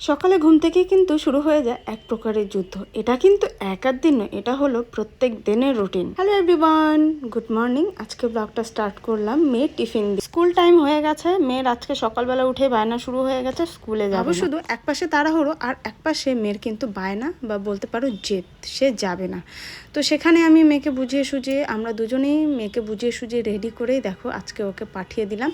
সকালে ঘুম থেকে কিন্তু শুরু হয়ে যায় এক প্রকারের যুদ্ধ। এটা কিন্তু এক আধ দিন নয়, এটা হলো প্রত্যেক দিনের routine. Hello everyone, good morning. আজকে ব্লগটা স্টার্ট করলাম মেয়ের টিফিন দিয়ে। স্কুল টাইম হয়ে গেছে, মেয়ের আজকে সকালবেলা উঠে বায়না শুরু হয়ে গেছে, স্কুলে যাবে। শুধু এক পাশে তাড়াহুড়ো আর এক পাশে মেয়ের কিন্তু বায়না বা বলতে পারো জেদ, সে যাবে না। তো সেখানে আমি মেয়েকে বুঝিয়ে সুঝিয়ে, আমরা দুজনেই মেয়েকে বুঝিয়ে সুঝিয়ে রেডি করেই দেখো আজকে ওকে পাঠিয়ে দিলাম।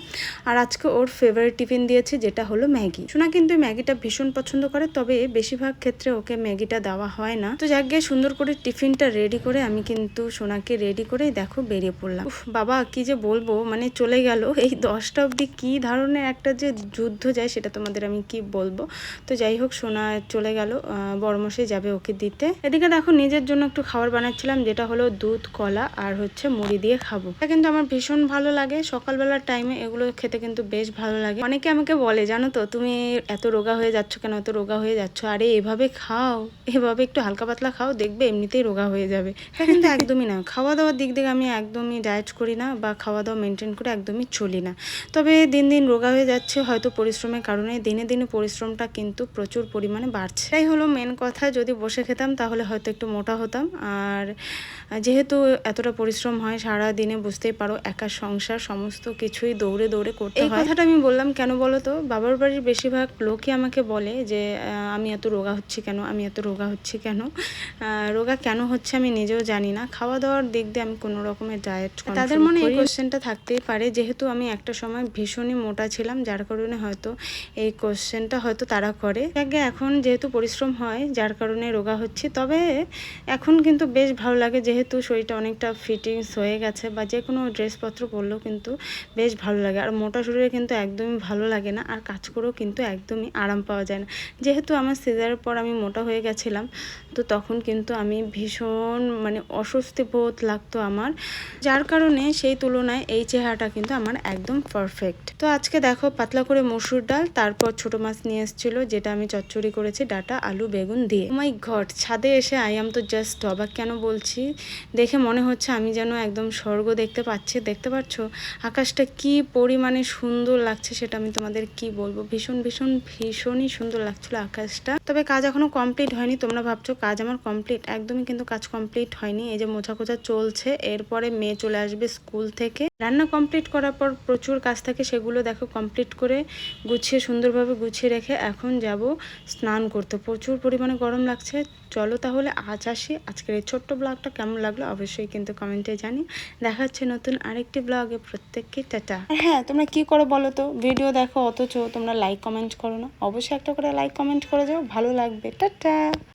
আর আজকে ওর ফেভারিট টিফিন দিয়েছে, যেটা হলো ম্যাগি। শোনা কিন্তু ম্যাগিটা ভীষণ পছন্দ করে, তবে বেশিরভাগ ক্ষেত্রে ওকে ম্যাগিটা দেওয়া হয় না। তো যাক গিয়ে সুন্দর করে টিফিনটা রেডি করে আমি কিন্তু সোনাকে রেডি করেই দেখো বেরিয়ে পড়লাম। বাবা কি যে বলবো, মানে চলে গেল এই 10টা অবধি কি ধরনের একটা যে যুদ্ধ যায় সেটা তোমাদের আমি কি বলবো। তো যাই হোক, সোনা চলে গেল, বড়মশাই যাবে ওকে দিতে। এদিকে দেখো নিজের জন্য একটু খাবার বানাচ্ছিলাম, যেটা হলো দুধ, কলা আর হচ্ছে মুড়ি দিয়ে খাবো। এটা কিন্তু আমার ভীষণ ভালো লাগে, সকালবেলার টাইমে এগুলো খেতে কিন্তু বেশ ভালো লাগে। অনেকে আমাকে বলে, জানো তো তুমি এত রোগা হয়ে যাচ্ছ কেন, এত রোগা হয়ে যাচ্ছ, আরে এভাবে খাও, এভাবে একটু হালকা পাতলা খাও, দেখবে এমনিতেই রোগা হয়ে যাবে। এটা কিন্তু একদমই না। খাওয়া দাওয়ার দিক থেকে আমি একদমই ডায়েট করি না বা খাওয়া দাওয়া মেনটেন করে একদমই চলি না। তবে দিন দিন রোগা হয়ে যাচ্ছে, হয়তো পরিশ্রমের কারণে। দিনে দিনে পরিশ্রমটা কিন্তু প্রচুর পরিমাণে বাড়ছে। তাই হলো মেন কথা, যদি বসে খেতাম তাহলে হয়তো একটু মোটা হতাম। আর যেহেতু এতটা পরিশ্রম হয় সারা দিনে, বুঝতেই পারো একা সংসার, সমস্ত কিছুই দৌড়ে দৌড়ে করতে হয়। এই কথাটা আমি বললাম কেন বলো তো, বাবার বাড়ির বেশিরভাগ লোকই আমাকে বলে যে আমি এত রোগা হচ্ছি কেন, আমি এত রোগা হচ্ছি কেন। রোগা কেন হচ্ছে আমি নিজেও জানি না। খাওয়া দাওয়ার দিক দিয়ে আমি কোনো রকমের ডায়েট, তাদের মনে এই কোশ্চেনটা থাকতেই পারে, যেহেতু আমি একটা সময় ভীষণই মোটা ছিলাম, যার কারণে হয়তো এই কোশ্চেনটা হয়তো তারা করে। আগে এখন যেহেতু পরিশ্রম হয় যার কারণে রোগা হচ্ছি, তবে এখন কিন্তু বেশ ভালো লাগে, যেহেতু শরীরটা অনেকটা ফিটিংস হয়ে গেছে, বা যে কোনো ড্রেসপত্র পরলেও কিন্তু বেশ ভালো লাগে। আর মোটা শরীরে কিন্তু একদমই ভালো লাগে না, আর কাজ করেও কিন্তু একদমই আরাম পাওয়া যায় না। যেহেতু আমার সিজারের পর আমি মোটা হয়ে গেছিলাম, তো তখন কিন্তু আমি ভীষণ মানে অস্বস্তি বোধ লাগতো আমার, যার কারণে সেই তুলনায় এই চেহারাটা কিন্তু আমার একদম পারফেক্ট। তো আজকে দেখো পাতলা করে মসুর ডাল, তারপর ছোট মাছ নিয়ে এসেছিলো, যেটা আমি চচ্চড়ি করেছি ডাটা, আলু, বেগুন দিয়ে। মাই গড, ছাদে এসে আই এম তো জাস্ট অবাক। কেন বলছি, দেখে মনে হচ্ছে আমি যেন একদম স্বর্গ দেখতে পাচ্ছি। দেখতে পাচ্ছ আকাশটা কি পরিমাণে সুন্দর লাগছে, সেটা আমি তোমাদের কি বলবো। ভীষণ ভীষণ ভীষণই সুন্দর লাগছিল আকাশটা। তবে কাজ এখনো কমপ্লিট হয়নি। তোমরা ভাবছো কাজ আমার কমপ্লিট, একদমই কিন্তু কাজ কমপ্লিট হয়নি। এই যে মোছা কোচা চলছে, এরপরে মেয়ে চলে আসবে স্কুল থেকে। রান্না কমপ্লিট করার পর প্রচুর কাজ থাকে, সেগুলো দেখো কমপ্লিট করে গুছিয়ে সুন্দরভাবে গুছিয়ে রেখে এখন যাব স্নান করতে। প্রচুর পরিমাণে গরম লাগছে। চলো তাহলে আজ আসি। আজকের এই ছোট্ট ব্লগটা কেমন লাগলো অবশ্যই কিন্তু কমেন্টে জানি। দেখা হচ্ছে নতুন আরেকটি ব্লগে। প্রত্যেককে টাটা। হ্যাঁ, তোমরা কি করো বলো তো, ভিডিও দেখো অথচ তোমরা লাইক কমেন্ট করো না। অবশ্যই একটা করে লাইক কমেন্ট করে যাও, ভালো লাগবে। টাটা।